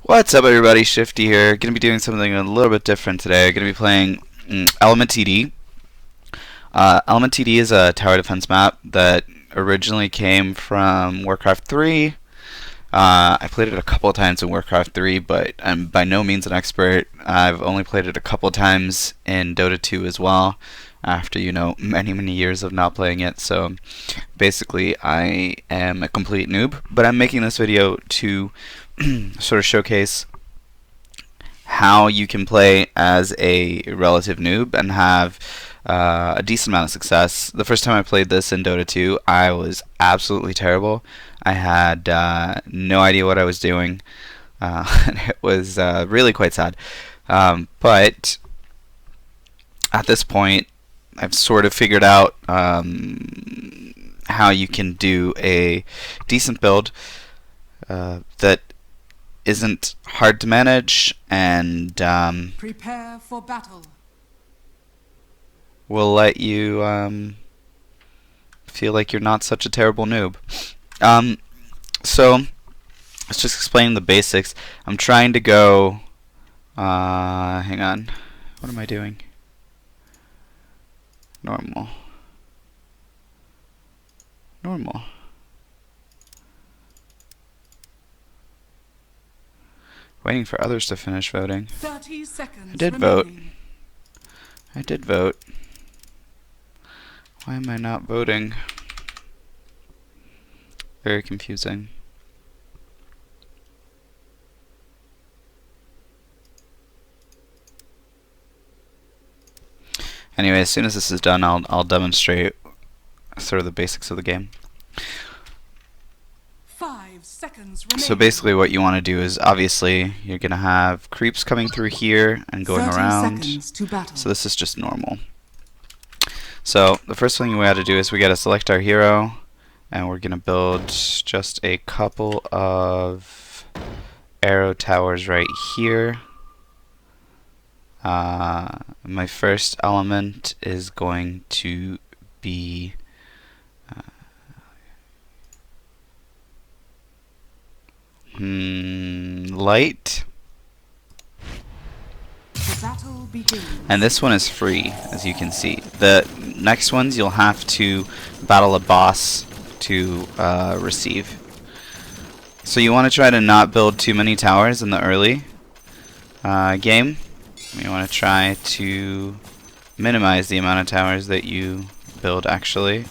What's up, everybody? Shifty here. Gonna be doing something a little bit different today. Gonna be playing Element TD. Element TD is a tower defense map that originally came from Warcraft 3. I played it a couple of times in Warcraft 3, but I'm by no means an expert. I've only played it a couple of times in Dota 2 as well, after, many years of not playing it. So basically, I am a complete noob, but I'm making this video to sort of showcase how you can play as a relative noob and have a decent amount of success. The first time I played this in Dota 2, I was absolutely terrible. I had no idea what I was doing, and it was really quite sad. But at this point, I've sort of figured out how you can do a decent build that isn't hard to manage and prepare for battle. Will let you feel like you're not such a terrible noob. So let's just explain the basics. I'm trying to go. Hang on. What am I doing? Normal. Waiting for others to finish voting. 30 seconds I did remaining. vote. Why am I not voting? Very confusing. Anyway, as soon as this is done, I'll demonstrate sort of the basics of the game. 5 seconds remaining. So basically what you want to do is, obviously, you're going to have creeps coming through here and going 30 around. seconds to battle. So this is just normal. So the first thing we have to do is we got to select our hero, and we're going to build just a couple of arrow towers right here. My first element is going to be light, The battle begins. and this one is free, as you can see. The next ones you'll have to battle a boss to receive. So you want to try to not build too many towers in the early game. You want to try to minimize the amount of towers that you build, actually.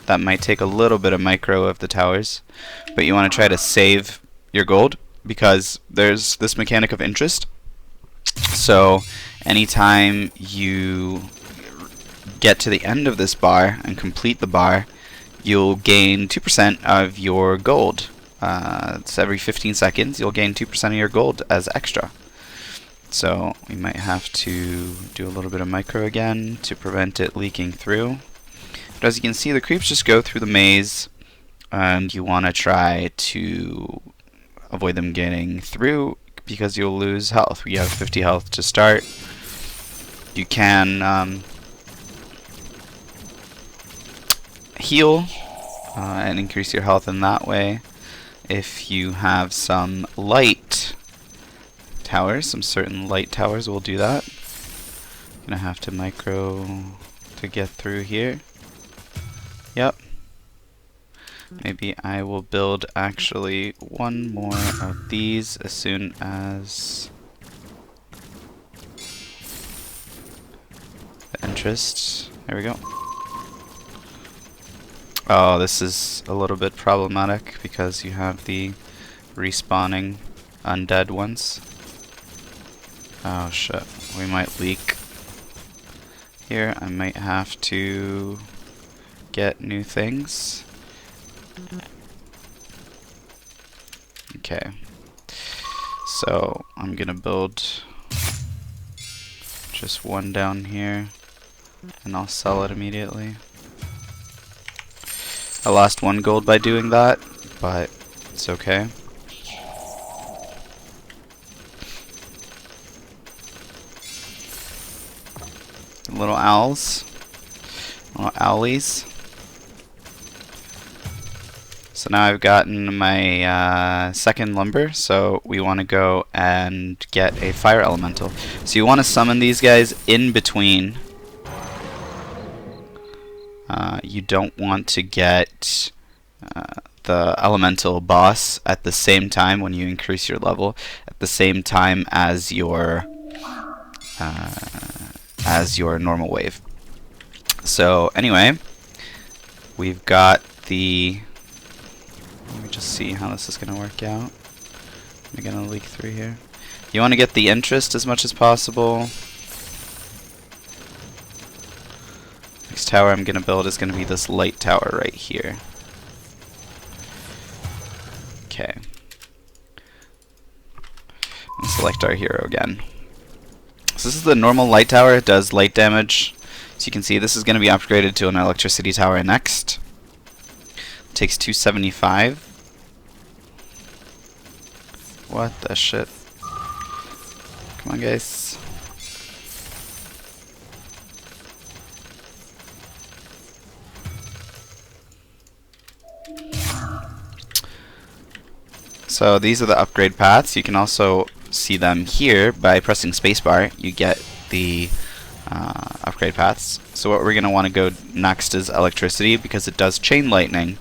That might take a little bit of micro of the towers, but you want to try to save your gold, because there's this mechanic of interest. So anytime you get to the end of this bar and complete the bar, you'll gain 2% of your gold. It's every 15 seconds you'll gain 2% of your gold as extra. So we might have to do a little bit of micro again to prevent it leaking through. But as you can see, the creeps just go through the maze, and you want to try to avoid them getting through, because you'll lose health. We have 50 health to start. You can heal and increase your health in that way if you have some light towers. Some certain light towers will do that. Gonna have to micro to get through here. Yep. Maybe I will build actually one more of these as soon as the interest. There we go. Oh, this is a little bit problematic because you have the respawning undead ones. Oh shit, we might leak. Here, I might have to get new things. Okay, so I'm gonna build just one down here, and I'll sell it immediately. I lost 1 gold by doing that, but it's okay. Little owls, little owlies. So now I've gotten my second lumber, so we want to go and get a fire elemental. So you want to summon these guys in between. You don't want to get the elemental boss at the same time when you increase your level, at the same time as your normal wave. So anyway, we've got the. Let me just see how this is going to work out. Am I going to leak through here? You want to get the interest as much as possible. Next tower I'm going to build is going to be this light tower right here. Okay. Let's select our hero again. So this is the normal light tower. It does light damage. So you can see this is going to be upgraded to an electricity tower next. It takes 275. What the shit? Come on, guys. So these are the upgrade paths. You can also see them here by pressing spacebar. You get the upgrade paths. So what we're going to want to go next is electricity, because it does chain lightning,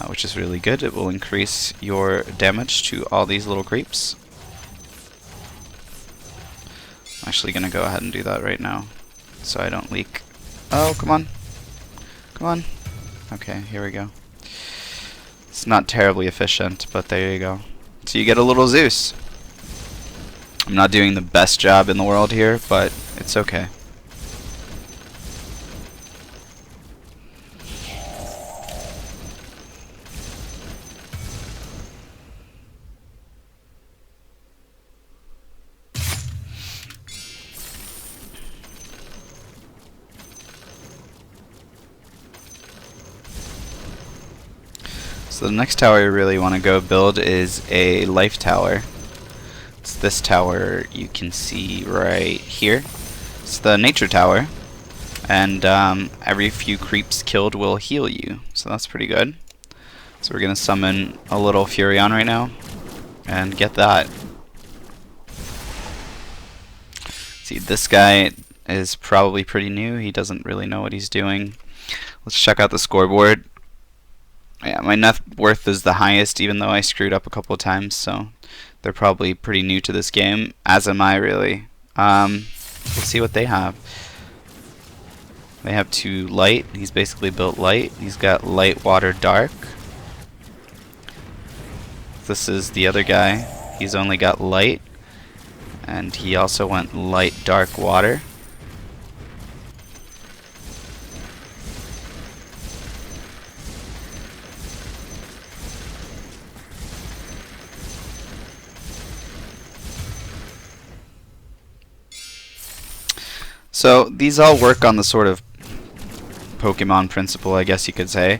which is really good. It will increase your damage to all these little creeps. I'm actually going to go ahead and do that right now so I don't leak. Oh, come on. Come on. Okay, here we go. It's not terribly efficient, but there you go. So you get a little Zeus. I'm not doing the best job in the world here, but it's okay. So the next tower you really want to go build is a life tower. It's this tower you can see right here. It's the nature tower, and every few creeps killed will heal you, so that's pretty good. So we're gonna summon a little Furion right now and get that. See, this guy is probably pretty new. He doesn't really know what he's doing. Let's check out the scoreboard. Yeah, my net worth is the highest, even though I screwed up a couple of times, so they're probably pretty new to this game, as am I, really. Let's see what they have. They have 2 light. He's basically built light. He's got light, water, dark. This is the other guy. He's only got light, and he also went light, dark, water. So these all work on the sort of Pokemon principle, I guess you could say.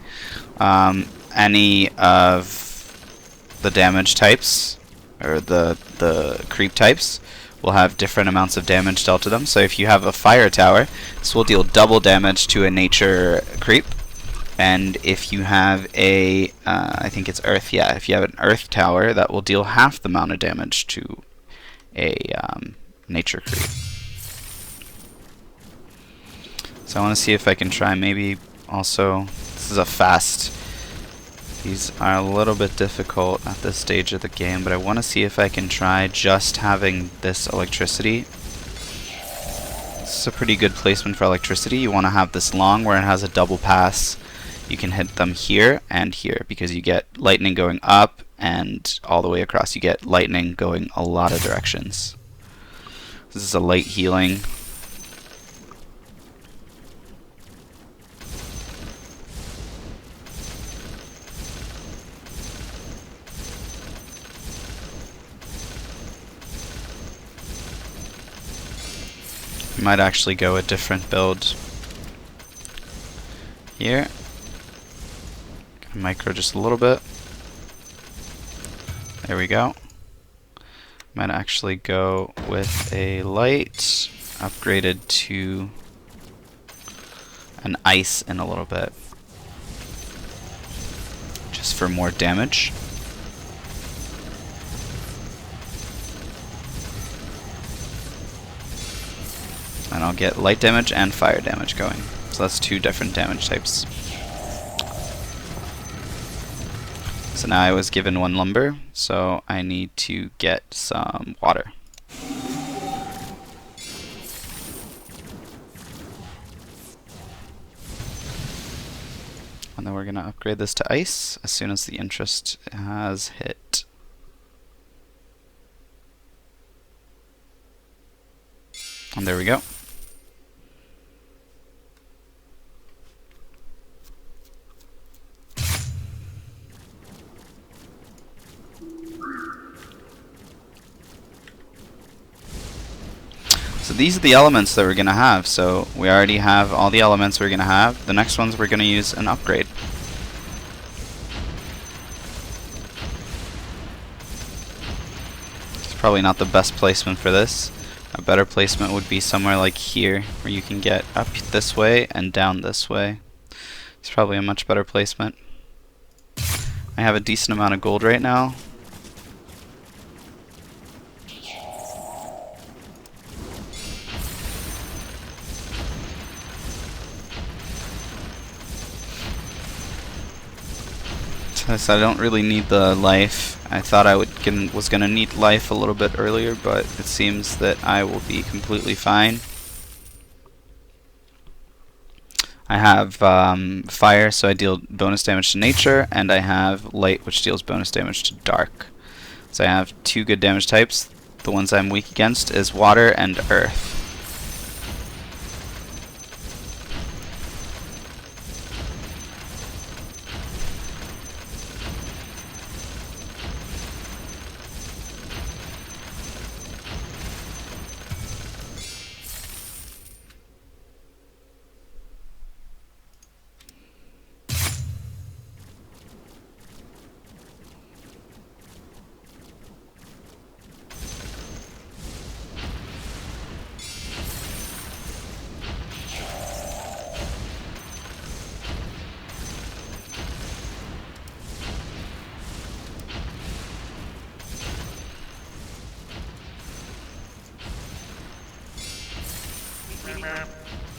Any of the damage types, or the creep types, will have different amounts of damage dealt to them. So if you have a fire tower, this will deal double damage to a nature creep. And if you have a, I think it's earth, yeah, if you have an earth tower, that will deal half the amount of damage to a nature creep. So I want to see if I can try maybe also, this is a fast, these are a little bit difficult at this stage of the game, but I want to see if I can try just having this electricity. This is a pretty good placement for electricity. You want to have this long where it has a double pass. You can hit them here and here, because you get lightning going up and all the way across. You get lightning going a lot of directions. This is a light healing. Might actually go a different build here. Micro just a little bit. There we go. Might actually go with a light upgraded to an ice in a little bit. just for more damage. And I'll get light damage and fire damage going. So that's 2 different damage types. So now I was given 1 lumber, so I need to get some water. And then we're going to upgrade this to ice as soon as the interest has hit. And there we go. So these are the elements that we're going to have. So we already have all the elements we're going to have. The next ones we're going to use an upgrade. It's probably not the best placement for this. A better placement would be somewhere like here, where you can get up this way and down this way. It's probably a much better placement. I have a decent amount of gold right now. So I don't really need the life. I thought I was gonna need life a little bit earlier, but it seems that I will be completely fine. I have fire, so I deal bonus damage to nature, and I have light, which deals bonus damage to dark. So I have 2 good damage types. The ones I'm weak against is water and earth.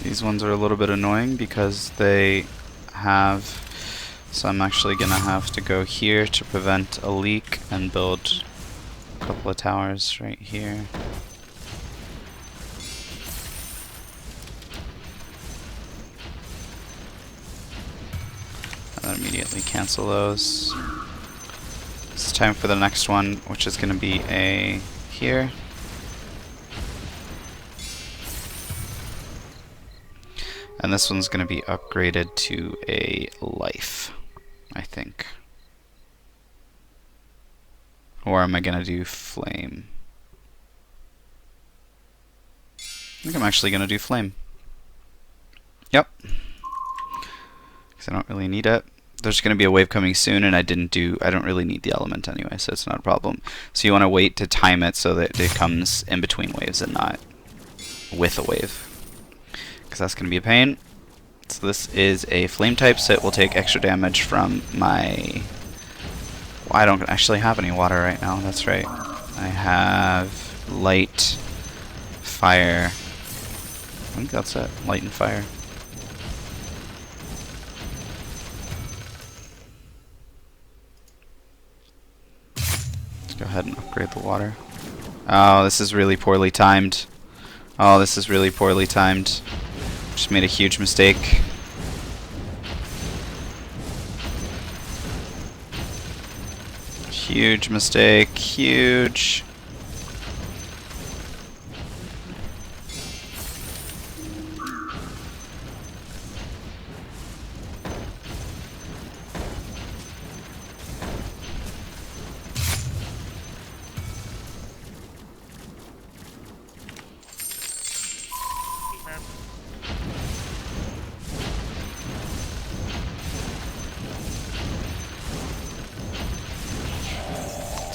These ones are a little bit annoying because they have, so I'm actually gonna have to go here to prevent a leak and build a couple of towers right here. And then immediately cancel those. It's time for the next one, which is gonna be a here. And this one's going to be upgraded to a life, I think. Or am I going to do flame? I think I'm actually going to do flame. Yep. Because I don't really need it. There's going to be a wave coming soon, and I don't really need the element anyway, so it's not a problem. So you want to wait to time it so that it comes in between waves and not with a wave. Because that's going to be a pain. So this is a flame type, so it will take extra damage from my... Well, I don't actually have any water right now, that's right. I have light, fire. I think that's it, light and fire. Let's go ahead and upgrade the water. Oh, this is really poorly timed. Oh, this is really poorly timed. Just made a huge mistake. Huge mistake. Huge.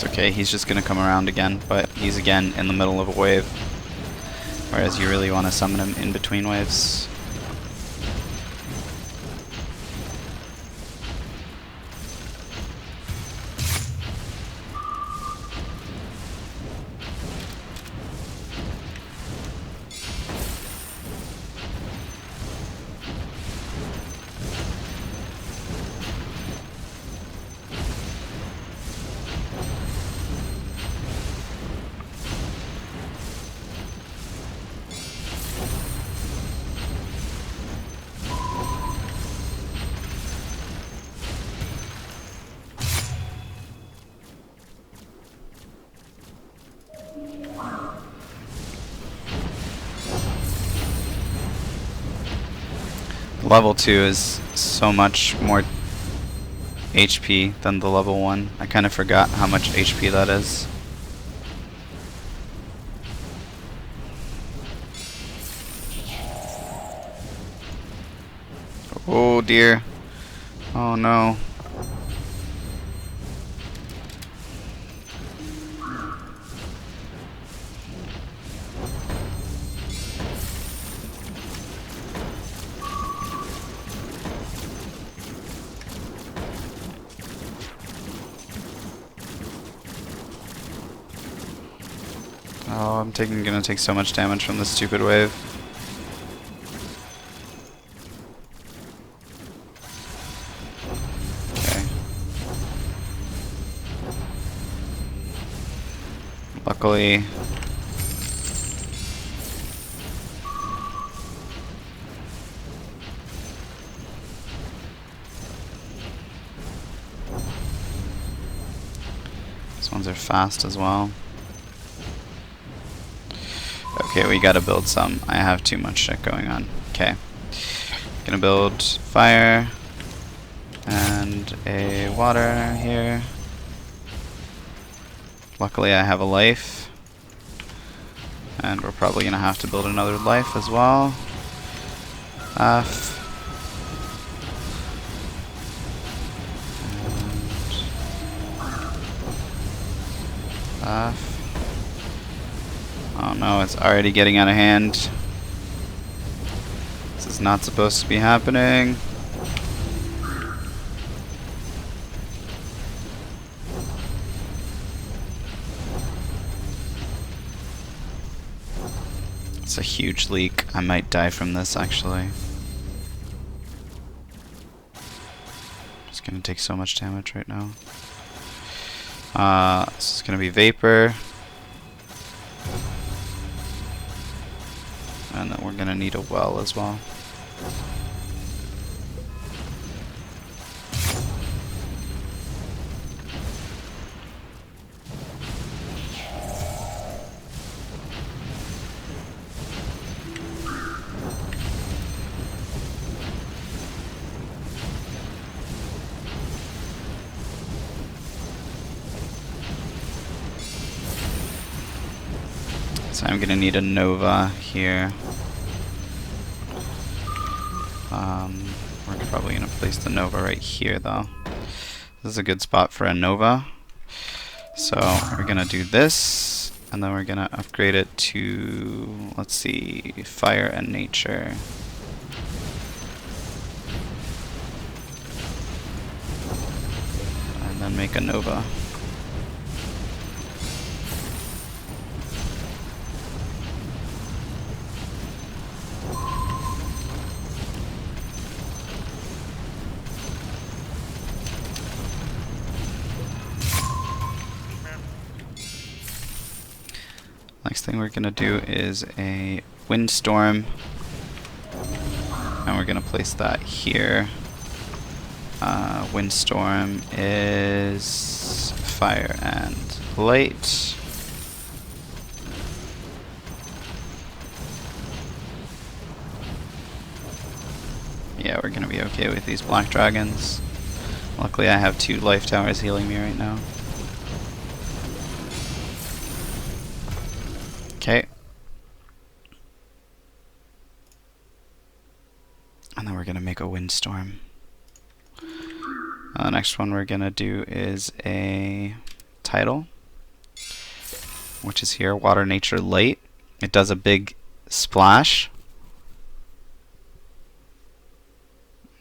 It's okay, he's just gonna come around again, but he's again in the middle of a wave. Whereas you really want to summon him in between waves. Level 2 is so much more HP than the level 1. I kind of forgot how much HP that is. Oh dear. Oh no. Oh, I'm gonna take so much damage from this stupid wave. Okay. Luckily, these ones are fast as well. Okay, we gotta build some. I have too much shit going on. Okay. Gonna build fire and a water here. Luckily I have a life. And we're probably gonna have to build another life as well. Oh no, it's already getting out of hand. This is not supposed to be happening. It's a huge leak. I might die from this actually. Just gonna take so much damage right now. This is gonna be vapor. And then we're gonna need a well as well. So I'm gonna need a Nova here. We're probably gonna place the Nova right here though. This is a good spot for a Nova. So we're gonna do this, and then we're gonna upgrade it to, let's see, fire and nature. And then make a Nova. Next thing we're gonna do is a windstorm, and we're gonna place that here. Windstorm is fire and light. Yeah, we're gonna be okay with these black dragons. Luckily I have 2 life towers healing me right now. Okay. And then we're gonna make a windstorm. The next one we're gonna do is a tidal, which is here, water, nature, light. It does a big splash.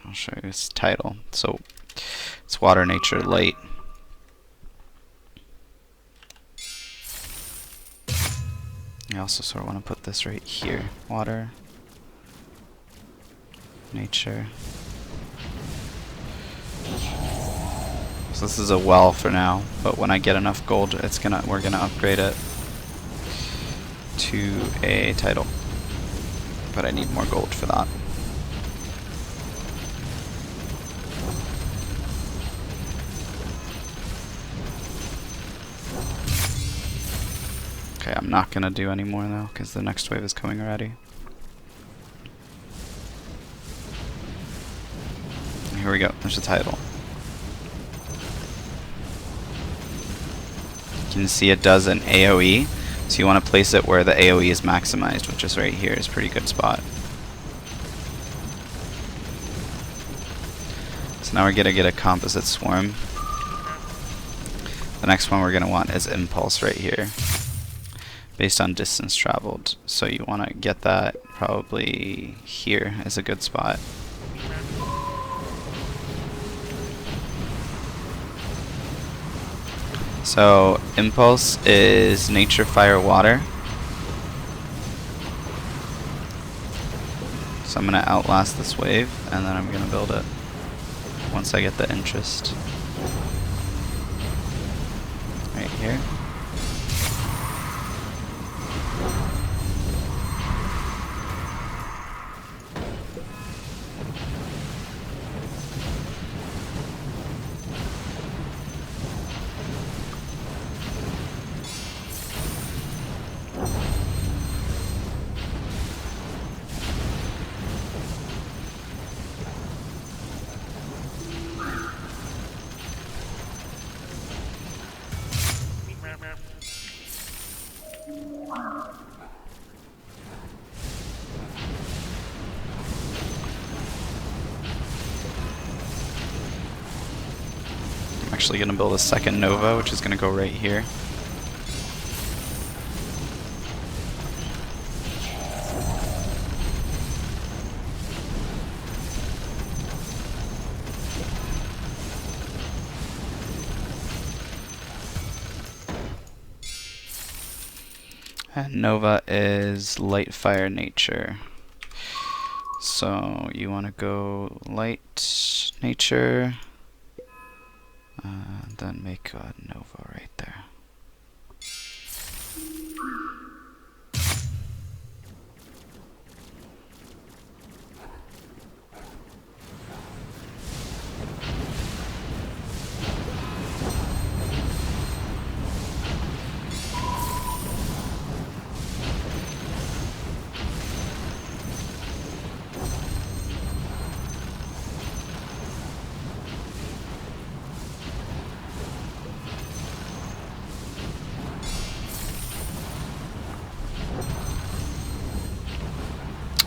I'll show you this tidal. So it's water, nature, light. I also sort of want to put this right here. Water, nature. So this is a well for now, but when I get enough gold, we're gonna upgrade it to a tidal. But I need more gold for that. Okay, I'm not gonna do any more though, because the next wave is coming already. here we go. There's the title. You can see it does an AoE, so you want to place it where the AoE is maximized, which is right here. Is a pretty good spot. So now we're going to get a composite swarm. The next one we're going to want is impulse right here, based on distance traveled. So you want to get that probably here is a good spot. So impulse is nature, fire, water. So I'm going to outlast this wave, and then I'm going to build it once I get the interest. Right here. I'm actually going to build a second Nova, which is going to go right here. And Nova is light, fire, nature. So you want to go light, nature, then make a Nova right there.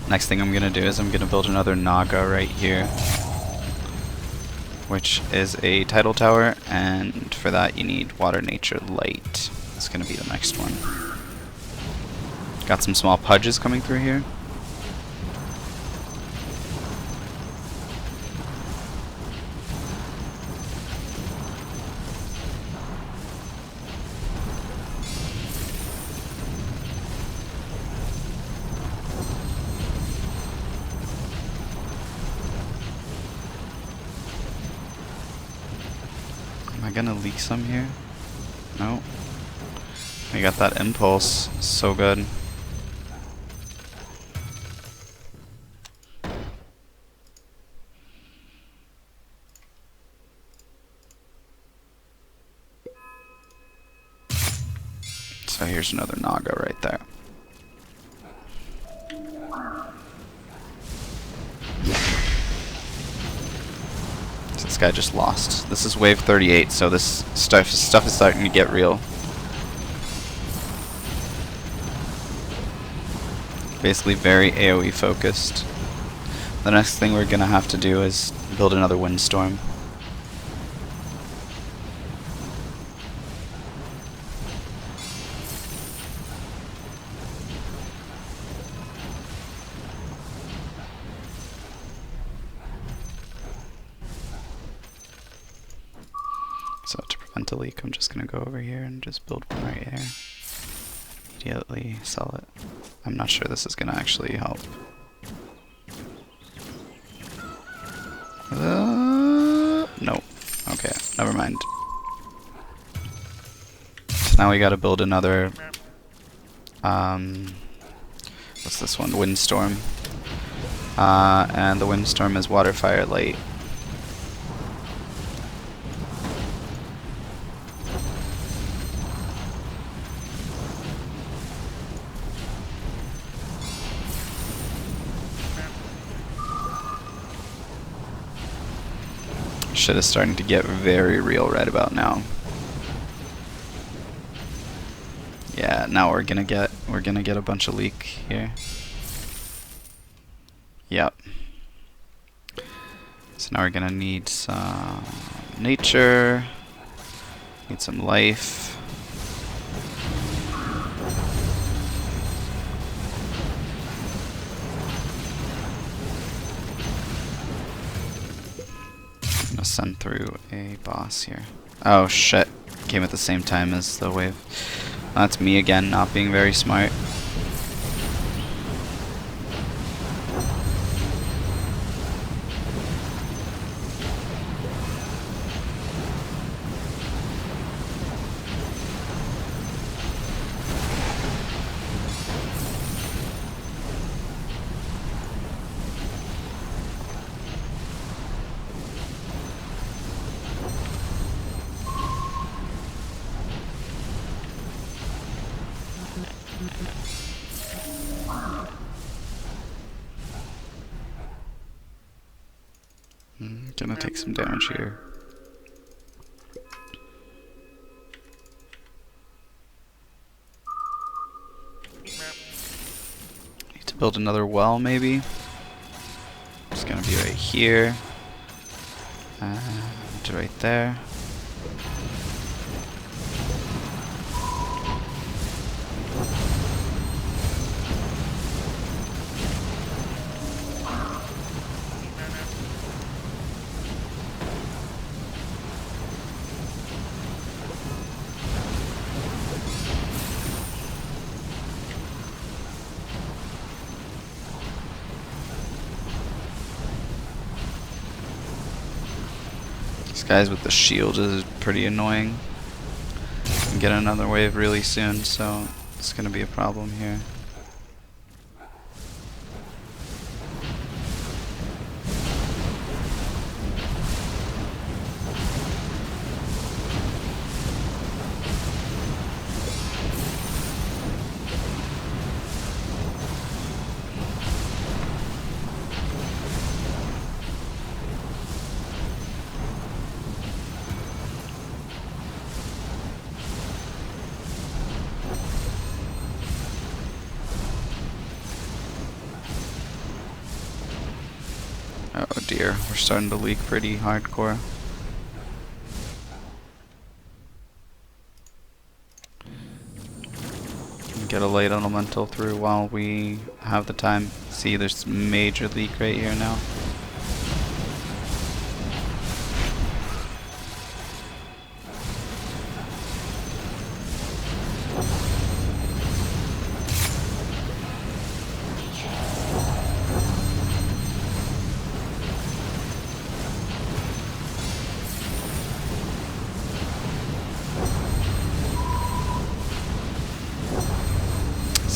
Next thing I'm going to do is I'm going to build another Naga right here, which is a tidal tower, and for that you need water, nature, light. That's going to be the next one. Got some small pudges coming through here. Am I gonna leak some here? No. We got that impulse. So good. So here's another Naga right there. This guy just lost. This is wave 38, so this stuff is starting to get real. Basically very AoE focused. The next thing we're gonna have to do is build another windstorm. So to prevent a leak, I'm just going to go over here and just build one right here. Immediately sell it. I'm not sure this is going to actually help. No. Okay, never mind. So now we got to build another, what's this one? Windstorm. And the windstorm is water, fire, light. Shit is starting to get very real right about now. Yeah, now we're gonna get a bunch of leak here. Yep. So now we're gonna need some nature, need some life. I'm gonna send through a boss here. Oh shit, came at the same time as the wave. That's me again, not being very smart. Gonna take some damage here. Need to build another well, maybe. It's gonna be right here. And right there. These guys with the shield is pretty annoying. I'm getting another wave really soon, so it's gonna be a problem here. Oh dear, we're starting to leak pretty hardcore. Get a light elemental through while we have the time. See, there's major leak right here now.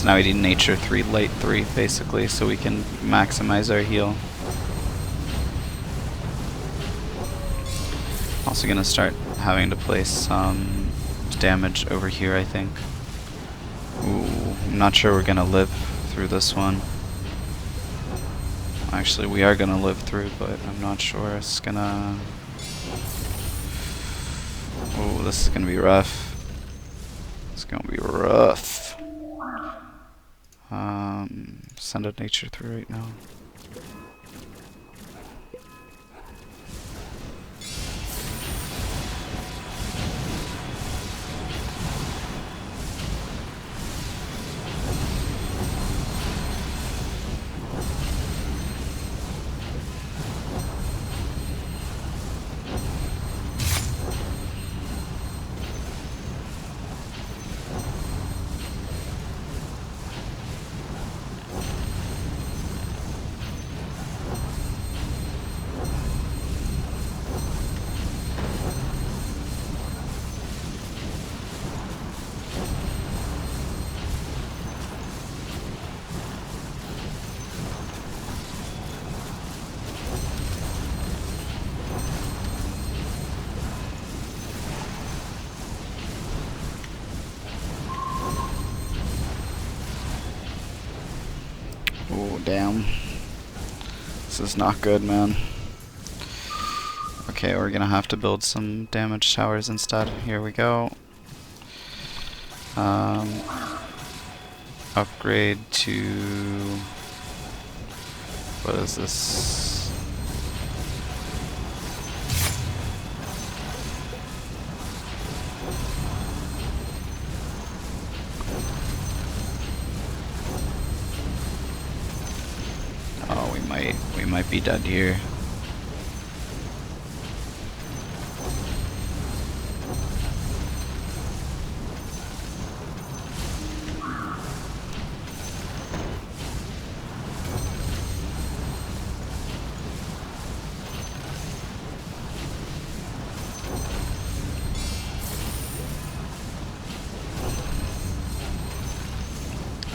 So now we need nature 3, light 3 basically, so we can maximize our heal. Also gonna start having to place some damage over here, I think. Ooh, I'm not sure we're gonna live through this one. Actually, we are gonna live through, but I'm not sure it's gonna... Ooh, this is gonna be rough. It's gonna be rough. Send a nature through right now. Oh, damn. This is not good, man. Okay, Okay, we're gonna have to build some damage towers instead. Here we go. Upgrade to... what is this? Oh, we might be dead here.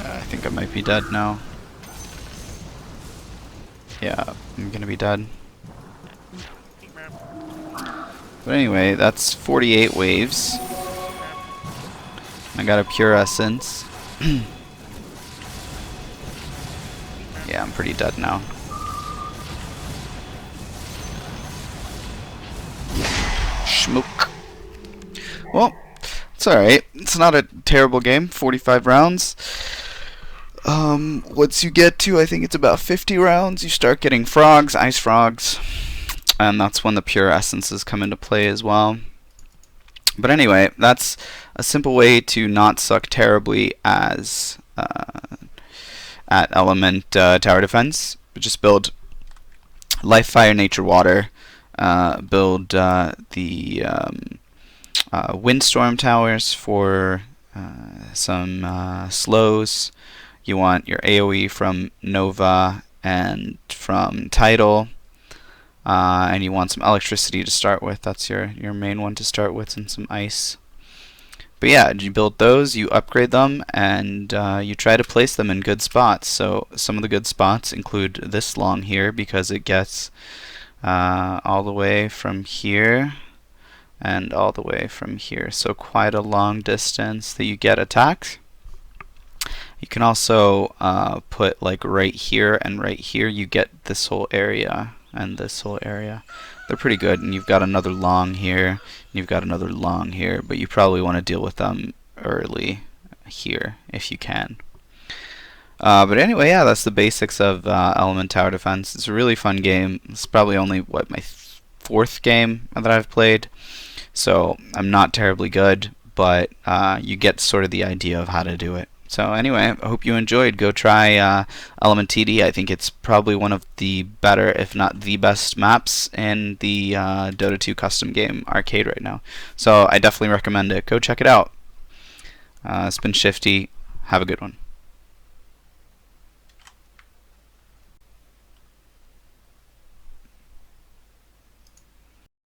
I think I might be dead now. Yeah, I'm gonna be dead. But anyway, that's 48 waves. I got a pure essence. Yeah, I'm pretty dead now. Schmook. Well, it's alright. It's not a terrible game. 45 rounds. Once you get to, I think it's about 50 rounds, you start getting frogs, ice frogs, and that's when the pure essences come into play as well. But anyway, that's a simple way to not suck terribly as at element tower defense. Just build life, fire, nature, water. Build the windstorm towers for some slows. You want your AoE from Nova and from Tidal, and you want some electricity to start with. That's your main one to start with, and some ice. But yeah, you build those, you upgrade them, and you try to place them in good spots. So some of the good spots include this long here, because it gets all the way from here and all the way from here. So quite a long distance that you get attacked. You can also put like right here and right here, you get this whole area and this whole area. They're pretty good, and you've got another long here, and you've got another long here, but you probably want to deal with them early here if you can. But anyway, yeah, that's the basics of Element Tower Defense. It's a really fun game. It's probably only, what, my fourth game that I've played, so I'm not terribly good, but you get sort of the idea of how to do it. So anyway, I hope you enjoyed. Go try Element TD. I think it's probably one of the better, if not the best maps in the Dota 2 custom game arcade right now. So I definitely recommend it. Go check it out. It's been Shifty. Have a good one.